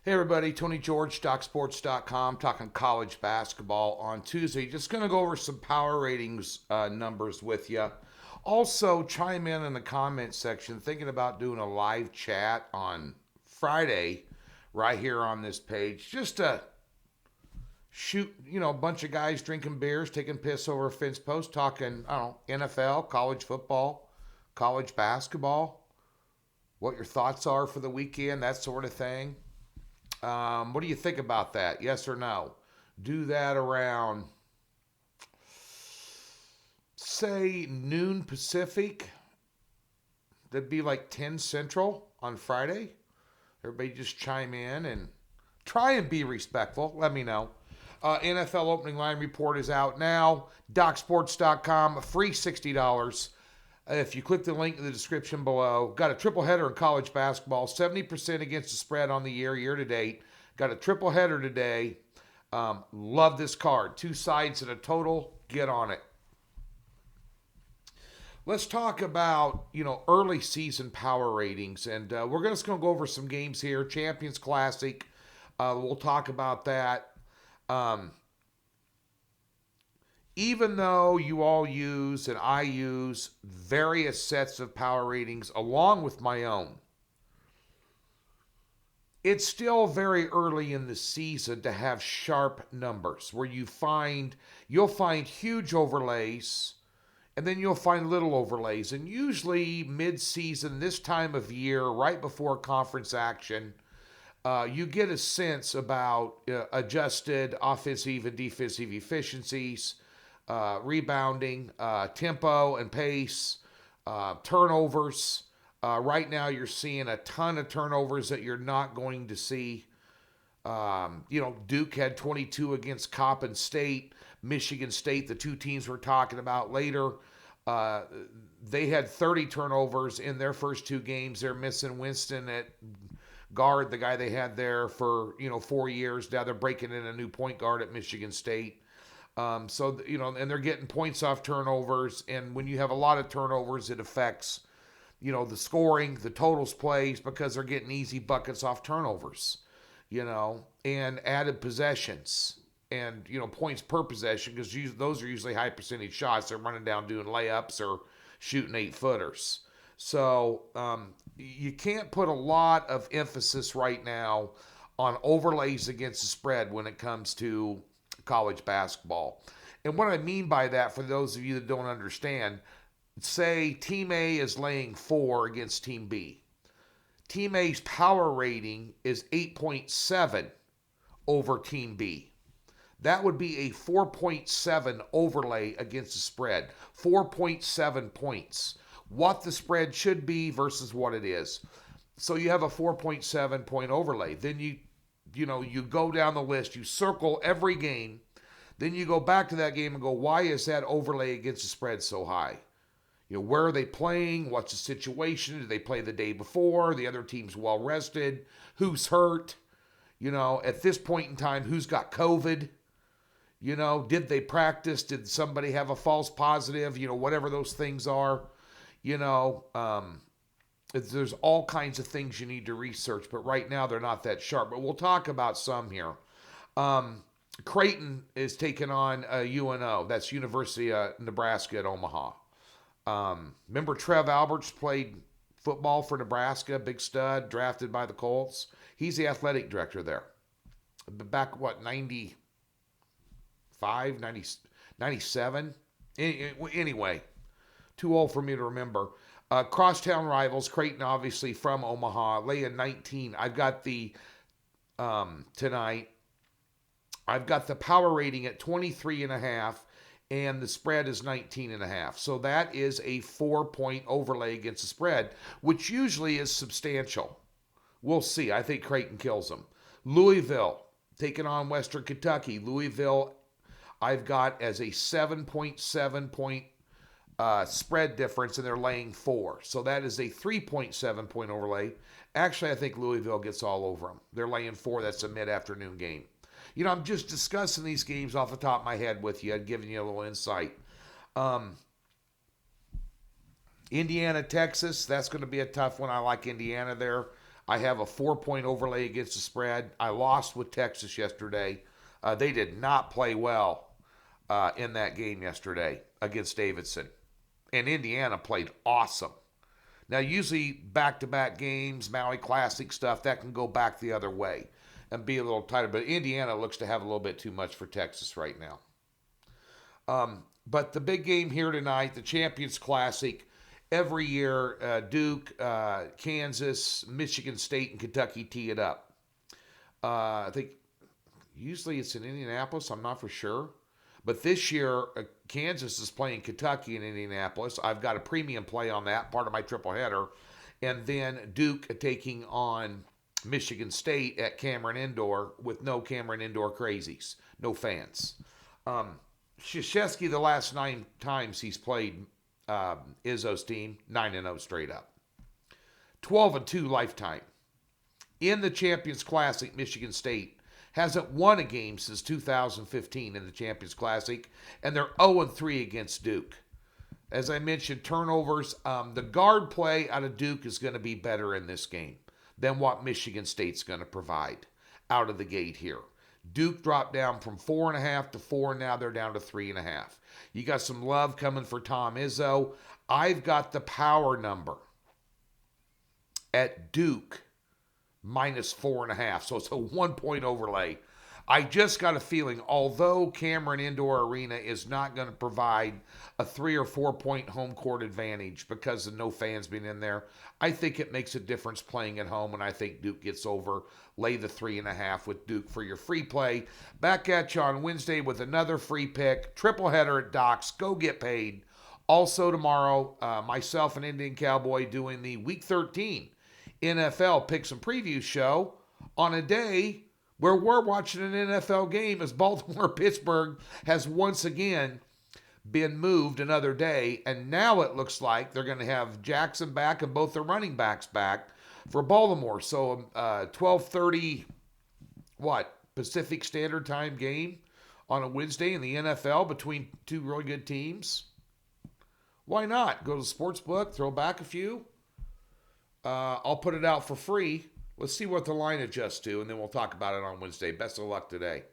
Hey everybody, Tony George, DocSports.com, talking college basketball on Tuesday. Just going to go over some power ratings numbers with you. Also, chime in the comment section, thinking about doing a live chat on Friday right here on this page. Just to shoot, a bunch of guys drinking beers, taking piss over a fence post, talking, I don't know, NFL, college football, college basketball, what your thoughts are for the weekend, that sort of thing. What do you think about that? Yes or no? Do that around, say, noon Pacific. That'd be like 10 Central on Friday. Everybody just chime in and try and be respectful. Let me know. NFL opening line report is out now. DocSports.com, free $60. If you click the link in the description below, got a triple header in college basketball, 70% against the spread on the year to date. Got a triple header today. Love this card. Two sides and a total. Get on it. Let's talk about, early season power ratings. And we're just going to go over some games here. Champions Classic. We'll talk about that. Even though you all use and I use various sets of power ratings along with my own, it's still very early in the season to have sharp numbers where you'll find huge overlays and then you'll find little overlays. And usually mid-season, this time of year, right before conference action, you get a sense about adjusted offensive and defensive efficiencies, rebounding, tempo and pace, turnovers. Right now, you're seeing a ton of turnovers that you're not going to see. Duke had 22 against Coppin State, Michigan State, the two teams we're talking about later. They had 30 turnovers in their first two games. They're missing Winston at guard, the guy they had there for 4 years. Now they're breaking in a new point guard at Michigan State. And they're getting points off turnovers. And when you have a lot of turnovers, it affects, the scoring, the totals plays, because they're getting easy buckets off turnovers, and added possessions and, points per possession, because those are usually high percentage shots. They're running down doing layups or shooting 8-footers. So you can't put a lot of emphasis right now on overlays against the spread when it comes to college basketball. And what I mean by that, for those of you that don't understand, say Team A is laying 4 against Team B. Team A's power rating is 8.7 over Team B. That would be a 4.7 overlay against the spread. 4.7 points. What the spread should be versus what it is. So you have a 4.7 point overlay. Then you go down the list, you circle every game, then you go back to that game and go, why is that overlay against the spread so high? Where are they playing? What's the situation? Did they play the day before? The other team's well rested. Who's hurt? At this point in time, who's got COVID? Did they practice? Did somebody have a false positive? Whatever those things are. There's all kinds of things you need to research, but right now they're not that sharp. But we'll talk about some here. Creighton is taking on UNO. That's University of Nebraska at Omaha. Remember Trev Alberts played football for Nebraska, big stud, drafted by the Colts. He's the athletic director there. Back, 95, 90, 97? Anyway, too old for me to remember. Crosstown rivals, Creighton obviously from Omaha, laying 19. I've got the, tonight, I've got the power rating at 23.5, and the spread is 19.5. So that is a 4-point overlay against the spread, which usually is substantial. We'll see. I think Creighton kills them. Louisville taking on Western Kentucky. Louisville, I've got as a 7.7 point spread difference, and they're laying 4. So that is a 3.7 point overlay. Actually, I think Louisville gets all over them. They're laying 4. That's a mid-afternoon game. I'm just discussing these games off the top of my head with you, giving you a little insight. Indiana, Texas, that's going to be a tough one. I like Indiana there. I have a 4-point overlay against the spread. I lost with Texas yesterday. They did not play well in that game yesterday against Davidson. And Indiana played awesome. Now, usually back-to-back games, Maui Classic stuff, that can go back the other way and be a little tighter. But Indiana looks to have a little bit too much for Texas right now. But the big game here tonight, the Champions Classic, every year, Duke, Kansas, Michigan State, and Kentucky tee it up. I think usually it's in Indianapolis. I'm not for sure. But this year, Kansas is playing Kentucky in Indianapolis. I've got a premium play on that, part of my triple header. And then Duke taking on Michigan State at Cameron Indoor with no Cameron Indoor crazies, no fans. Krzyzewski, the last 9 times he's played Izzo's team, 9-0 straight up. 12-2 lifetime. In the Champions Classic, Michigan State hasn't won a game since 2015 in the Champions Classic, and they're 0-3 against Duke. As I mentioned, turnovers. The guard play out of Duke is going to be better in this game than what Michigan State's going to provide out of the gate here. Duke dropped down from 4.5 to 4. Now they're down to 3.5. You got some love coming for Tom Izzo. I've got the power number at Duke minus 4.5. So it's a 1-point overlay. I just got a feeling, although Cameron Indoor Arena is not going to provide a 3 or 4 point home court advantage because of no fans being in there, I think it makes a difference playing at home, and I think Duke gets over. Lay the 3.5 with Duke for your free play. Back at you on Wednesday with another free pick. Triple header at Docs. Go get paid. Also tomorrow, myself and Indian Cowboy doing the Week 13 NFL Picks and Previews show on a day where we're watching an NFL game as Baltimore-Pittsburgh has once again been moved another day, and now it looks like they're going to have Jackson back and both their running backs back for Baltimore. So 12:30, Pacific Standard Time game on a Wednesday in the NFL between two really good teams. Why not? Go to the sports book, throw back a few. I'll put it out for free. Let's see what the line adjusts to, and then we'll talk about it on Wednesday. Best of luck today.